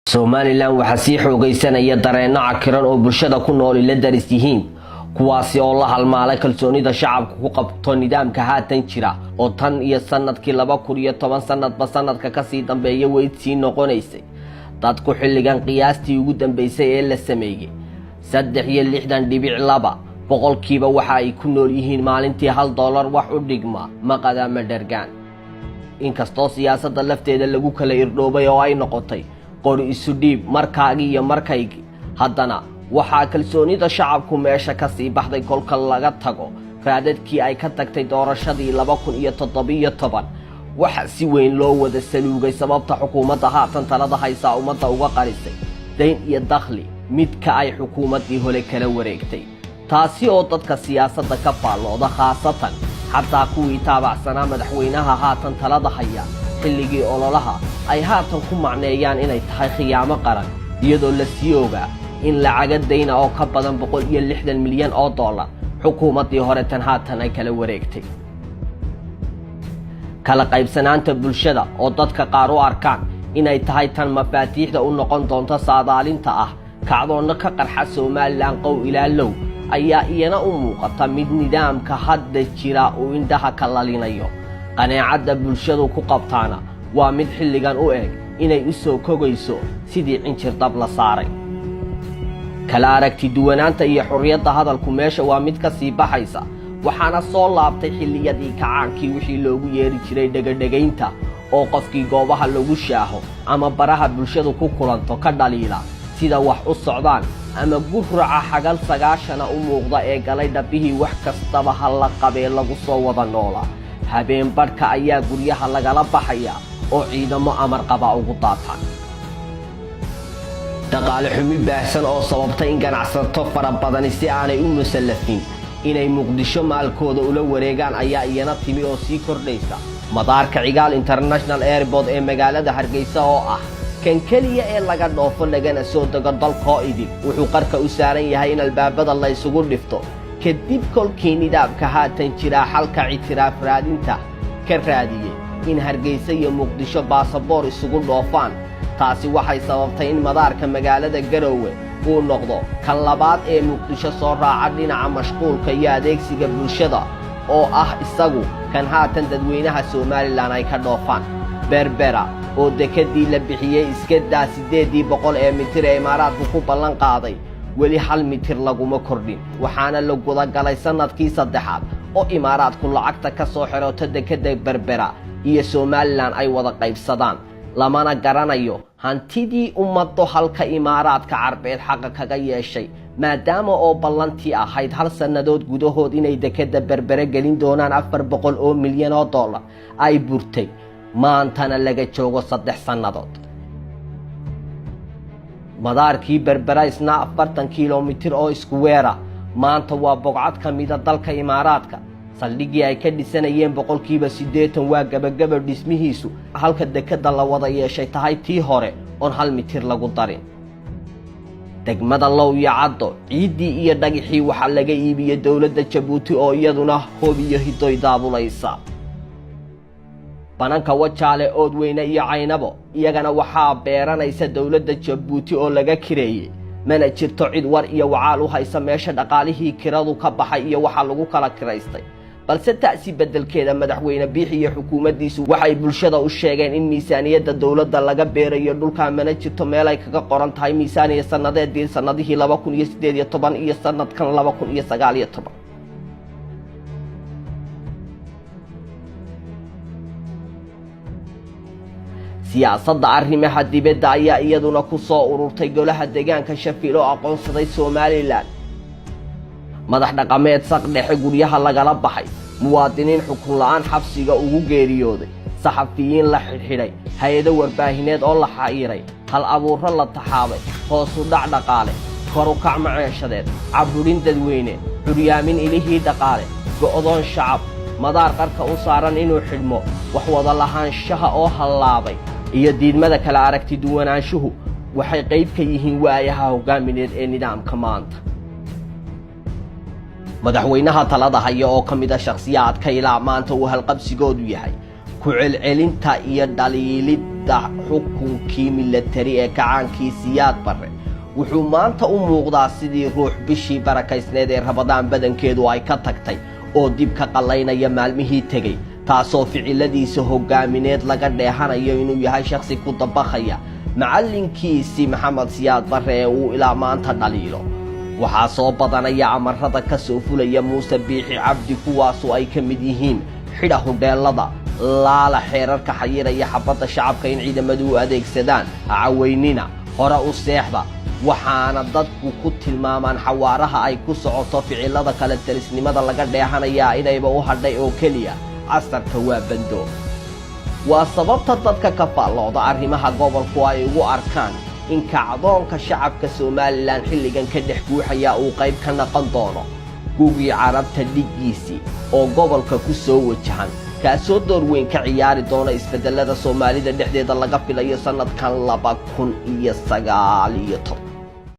Somaliland waxa sii xoogaysanaya dareenno cakiran oo bulshada ku nool la daris yihiin kuwaasi oo la halmaalay kalsoonida shacabku ku qabto nidaamka haatan jira oo tan iyo sanadkii 2010 sanadba sanadka ka sii dambeeyay weydii noqonaysay dadku xilligan qiyaastii ugu dambeysay ee la sameeyay 3.62 boqolkiiba waxa ay ku nool yihiin maalintii $1 wax u dhigma maqadama dhargaan inkastoo siyaasadda lafteeda lagu kala irdhoobay oo ay noqotay qori isu dhiib markaagi iyo markaygi haddana waxaa kalsoonida shacabku meesha ka sii baxday kolka laga tago raadadkii ay ka tagtay doorashadii 2017 waxa si weyn loo wada saluugay sababta xukuumadda haatan talada haysa ummadda uga qarisay dayn iyo dakhli midka ay xukuumaddii hore kala wareegtay taasi oo dadka siyaasadda ka faallooda khaasatan xataa kuwii taabacsanaa madaxweynaha haatan talada haya xilligii ololaha ay haatan ku macneeyaan inay tahay khiyaamo qaran iyadoo la sii ogaa in lacaga dayna oo ka badan $160 milyan xukuumaddii hore tan haatan ay kala wareegtay kala qaybsanaanta bulshada oo dadka qaar u arkaan inay tahay tan mafaatiixda u noqon doonto saadaalinta ah kacdoonna ka qarxa Somaliland qow ilaa low ayaa iyana u muuqata mid nidaamka hadda jira uu indhaha ka lalinayo qanaacada bulshadu ku qabtaana waa mid xilligan u eg inay u soo kogayso sidii cinjir dab la saaray kala aragti duwanaanta iyo xurriyadda hadalku meesha waa mid ka sii baxaysa waxaana soo laabtay xilliyadii kacaankii wixii loogu yeeri jiray dhagadhagaynta oo qofkii goobaha lagu shaaho ama baraha bulshadu ku kulanto ka dhaliila sida wax u socdaan ama gufraca xagal 9 u muuqda ee galay dhabihii wax kastaba hal la qabee lagu soo wada noolaa habeen barka ayaa guryaha lagala baxaya oo ciidamo amar qaba ugu daataan dhaqaale xumi baahsan oo sababtay in ganacsato fara badan si aanay u musallafin inay Muqdisho maalkooda ula wareegaan ayaa iyana timi oo sii kordhaysa madaarka Cigaal International Airport ee magaalada Hargeysa oo ah kan kaliya ee laga dhoofo lagana soo dago dalka idin wuxuu qarka u saaran yahay in albaabada la isugu dhifto kadib kolkii nidaamka haatan jira xalka ictiraaf raadinta ka raadiyay in Hargeysa iyo Muqdisho baasaboor isugu dhoofaan taasi waxay sababtay in madaarka magaalada Garowe uu noqdo kan labaad ee Muqdisho soo raaca dhinaca mashquulka iyo adeegsiga bulshada oo ah isagu kan haatan dadweynaha Somaliland ay ka dhoofaan berbera oo dekadii la bixiyay iska daa 800 ee mitir ee Imaaraadku ku ballan qaaday weli 1 mitir laguma kordhin waxaana la guda galay sanadkii saddexaad oo Imaaraadku lacagta ka soo xirooto dekada berbera iyo Somaliland ay wada qaybsadaan lamana garanayo hantidii ummaddu halka Imaaraadka Carbeed xaq kaga yeeshay maadaama oo ballantii ahayd hal sanadood gudahood inay dekada berbera gelin doonaan $400 milyan ay burtay maantana laga joogo 3 sanadood madaarkii berbera isna 40 kiiloomitir oo isku weera maanta waa bogcad kamida dalka Imaaraadka saldhigii ay ka dhisanayeen 80% waa gabagaba dhismihiisu halka dekada la wada yeeshay tahay tii hore on 1 mitir lagu darin degmada Low iyo Caddo ciidii iyo dhagixii waxa laga iibiyay dawladda Djibouti oo iyaduna hoobiyo hidoy daabulaysa bananka Wajaale Oodweyne iyo Caynabo iyagana waxaa beeranaysa dawladda Djibouti oo laga kireeyay mana jirto cid war iyo wacaal u haysa meesha dhaqaalihii kiradu ka baxay iyo waxa lagu kala kireystay balse taasi bedelkeeda madaxweyne Biixi iyo xukuumaddiisu waxay bulshada u sheegeen in miisaaniyadda dawladda laga beerayo dhulka mana jirto meel ay kaga qoran tahay miisaaniyad sanadeedii sanadihii 2018 iyo sanadkan 2019 siyaasadda arrimaha dibadda ayaa iyaduna ku soo ururtay golaha deegaanka Sheffield oo aqoonsaday Somaliland madax dhaqameed saq dhexe guryaha lagala baxay muwaadiniin xukun la'aan xabsiga ugu geeriyooday saxafiyiin la xidhay hay'ado warbaahineed oo la xayiray hal abuurro la taxaabay hoos u dhac dhaqaale kor u kac maciishadeed caburin dadweyne xuryaamin ilihii dhaqaale go'doon shacab madaar qarka u saaran inuu xidhmo wax wada lahaanshaha oo halaabay iyo diidmada kala aragti duwanaanshuhu waxay qayb ka yihiin waayaha hogaamineed ee nidaamka maanta madaxweynaha talada haya oo kamid ah shakhsiyaadka ilaa maanta uu halqabsigoodu yahay ku celcelinta iyo dhaliilidda ah xukunkii milatari ee kacaankii Siyaad Barre wuxuu maanta u muuqdaa sidii ruux bishii barakaysneed ee Ramadaan badankeedu ay ka tagtay oo dib ka qalaynaya maalmihii tegay taasoo ficiladiisa hogaamineed laga dheehanayo inuu yahay shakhsi ku dabaqaya macallinkiisii Maxamed Siyaad Barre ee uu ilaa maanta dhaliilo waxaa soo badanaya amarada ka soo fulaya Muuse Biixi Cabdi kuwaasu ay ka mid yihiin xidha hudheelada laala xeerarka xayiraya xabadda shacabka in ciidamadu u adeegsadaan caweynina hore u seexda waxaana dadku ku tilmaamaan xawaaraha ay ku socoto ficilada kala talisnimada laga dheehanayaa inayba u hadhay oo keliya casarka waa bando waa sababta dadka ka faallooda arrimaha gobolku ay ugu arkaan in kacdoonka shacabka Somaliland xilligan ka dhex guuxaya uu qayb ka noqon doono gugii carabta dhigiisii oo gobolka ku soo wajahan kaasoo door weyn ka ciyaari doona isbedelada Soomaalida dhexdeeda laga filayo sanadkan 2019